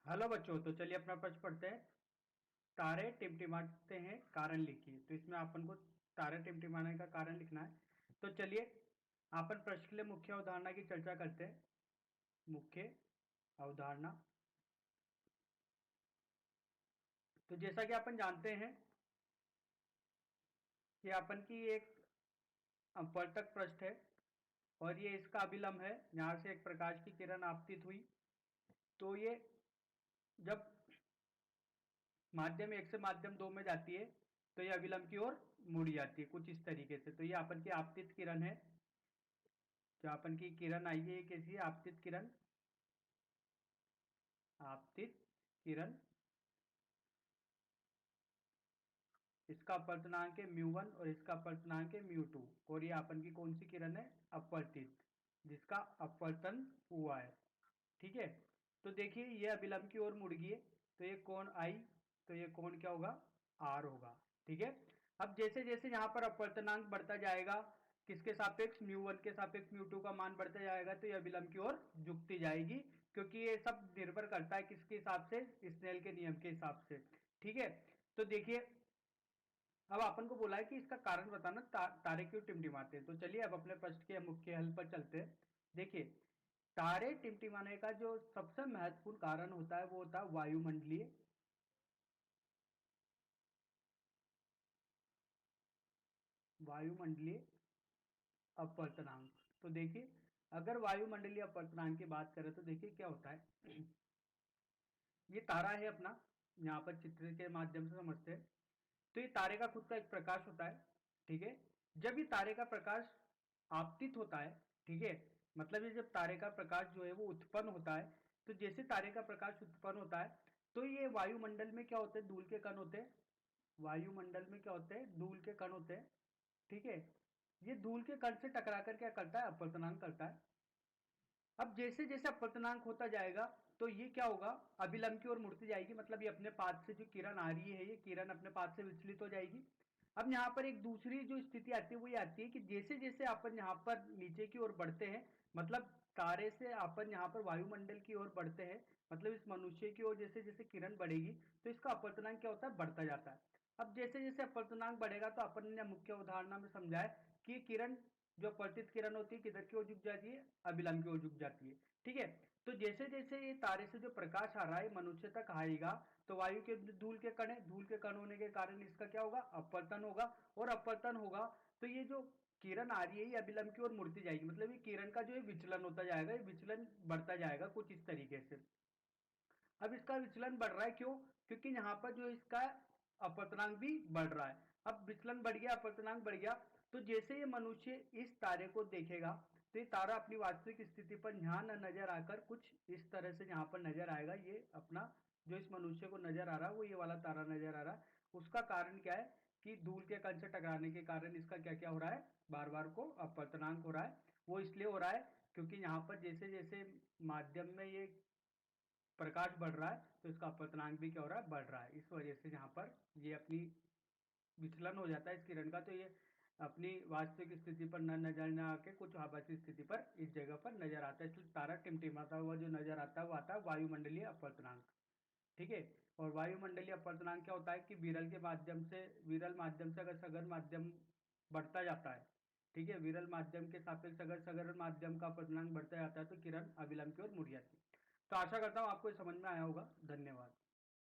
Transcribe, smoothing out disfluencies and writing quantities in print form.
Hello बच्चों, तो चलिए अपना प्रश्न पढ़ते हैं। तारे टिमटिमाते हैं, कारण लिखिए। तो इसमें अपन को तारे टिमटिमाने का कारण लिखना है। तो चलिए अपन प्रश्न के लिए मुख्य अवधारणा की चर्चा करते हैं। मुख्य अवधारणा। तो जैसा कि अपन जानते हैं कि अपन की एक अपवर्तक पृष्ठ है और ये इसका अभिलंब है। यहां से एक प्रकाश की किरण आपतित हुई, तो ये जब माध्यम एक से माध्यम दो में जाती है तो ये अभिलंब की ओर मुड़ी जाती है कुछ इस तरीके से। तो ये अपन की आपतित किरण है। जो अपन की किरण आई है, ये कैसी है? आपतित किरण। आपतित किरण। इसका अपवर्तनांक है म्यू 1 और इसका अपवर्तनांक है म्यू 2। और ये अपन की कौन सी किरण है? अपवर्तित, जिसका अपवर्तन हुआ है। ठीक है। तो देखिए ये अभिलंब की ओर मुड़ गई है, तो ये कोण आई, तो ये कोण क्या होगा? आर होगा। ठीक है। अब जैसे जैसे यहाँ पर अपवर्तनांक बढ़ता जाएगा, किसके सापेक्ष? म्यू 1 के सापेक्ष म्यू 2 का मान बढ़ता जाएगा, तो ये अभिलंब की ओर झुकती जाएगी, क्योंकि ये सब निर्भर करता है किसके हिसाब से? स्नेल के नियम के हिसाब से। ठीक है। तो देखिए अब अपन को बोला है कि इसका कारण बताना, तारे क्यों टिमटिमाते हैं। तो चलिए अब अपने प्रश्न के मुख्य हल पर चलते हैं। देखिए तारे टिमटिमाने का जो सबसे महत्वपूर्ण कारण होता है वो होता है वायुमंडलीय वायुमंडलीय अपवर्तनांक। तो देखिए अगर वायुमंडलीय अपवर्तनांक की बात करें तो देखिए क्या होता है। ये तारा है अपना, यहाँ पर चित्र के माध्यम से समझते हैं। तो ये तारे का खुद का एक प्रकाश होता है। ठीक है। जब ये तारे का प्रकाश आपतित होता है, ठीक है, मतलब ये जब तारे का प्रकाश जो है वो उत्पन्न होता है, तो जैसे तारे का प्रकाश उत्पन्न होता है तो ये वायुमंडल में क्या होते हैं? धूल के कण होते हैं। वायुमंडल में क्या होते हैं? धूल के कण होते हैं। ठीक है। ये धूल के कण से टकराकर क्या करता है? अपवर्तनांक करता है। अब जैसे जैसे अपवर्तनांक होता जाएगा तो ये क्या होगा? अभिलंब की ओर मुड़ती जाएगी, मतलब ये अपने पाथ से जो किरण आ रही है, ये किरण अपने पाथ से विचलित हो जाएगी। अब यहाँ पर एक दूसरी जो स्थिति आती है वो ये आती है कि जैसे जैसे अपन यहाँ पर नीचे की ओर बढ़ते हैं, मतलब तारे से अपन यहाँ पर वायुमंडल की ओर बढ़ते हैं, मतलब इस मनुष्य की ओर जैसे जैसे किरण बढ़ेगी तो इसका अपवर्तनांक क्या होता है? बढ़ता जाता है। अब जैसे जैसे अपवर्तनांक बढ़ेगा तो अपन ने मुख्य उदाहरण में समझा है कि ये किरण, जो अपवर्तित किरण होती है, किधर की ओर झुक जाती है? अभिलंब की ओर झुक जाती है। ठीक है। तो जैसे जैसे ये तारे से जो प्रकाश आ रहा है मनुष्य तक आएगा, तो वायु के धूल के कण है, धूल के कण होने के कारण इसका क्या होगा? अपवर्तन होगा। और अपवर्तन होगा तो ये जो किरण आ रही है ये अभिलंब की ओर मुड़ती जाएगी, मतलब ये किरण का जो है विचलन होता जाएगा, ये विचलन बढ़ता जाएगा कुछ इस तरीके से। अब इसका विचलन बढ़ रहा है, क्यों? क्योंकि यहाँ पर जो इसका अपवर्तनांक भी बढ़ रहा है। अब विचलन बढ़ गया, अपवर्तनांक बढ़ गया, तो जैसे ये मनुष्य इस तारे को देखेगा तो ये तारा अपनी वास्तविक स्थिति पर यहाँ न नजर आकर कुछ इस तरह से यहाँ पर नजर आएगा। ये अपना जो इस मनुष्य को नजर आ रहा है वो ये वाला तारा नजर आ रहा है। उसका कारण क्या है? कि धूल के कण से टकराने के कारण इसका क्या क्या हो रहा है? बार बार को अपवर्तनांक हो रहा है। वो इसलिए हो रहा है क्योंकि यहाँ पर जैसे जैसे माध्यम में ये प्रकाश बढ़ रहा है तो इसका अपवर्तनांक भी क्या हो रहा है? बढ़ रहा है। इस वजह से यहाँ पर ये अपनी विचलन हो जाता है इस किरण का, तो ये अपनी वास्तविक स्थिति पर न नजर न आके कुछ आभासी स्थिति पर इस जगह पर नजर आता है। इसलिए तारा टिमटिमाता हुआ जो नजर आता है वो आता है वायुमंडलीय अपवर्तनांक। ठीक है। और वायुमंडलीय अपवर्तनांक क्या होता है कि विरल माध्यम से अगर सघन माध्यम बढ़ता जाता है, ठीक है, विरल माध्यम के सापेक्ष अगर सघन माध्यम का अपवर्तनांक बढ़ता जाता है तो किरण अभिलंब की ओर मुड़ जाती है। तो आशा करता हूँ आपको समझ में आया होगा। धन्यवाद।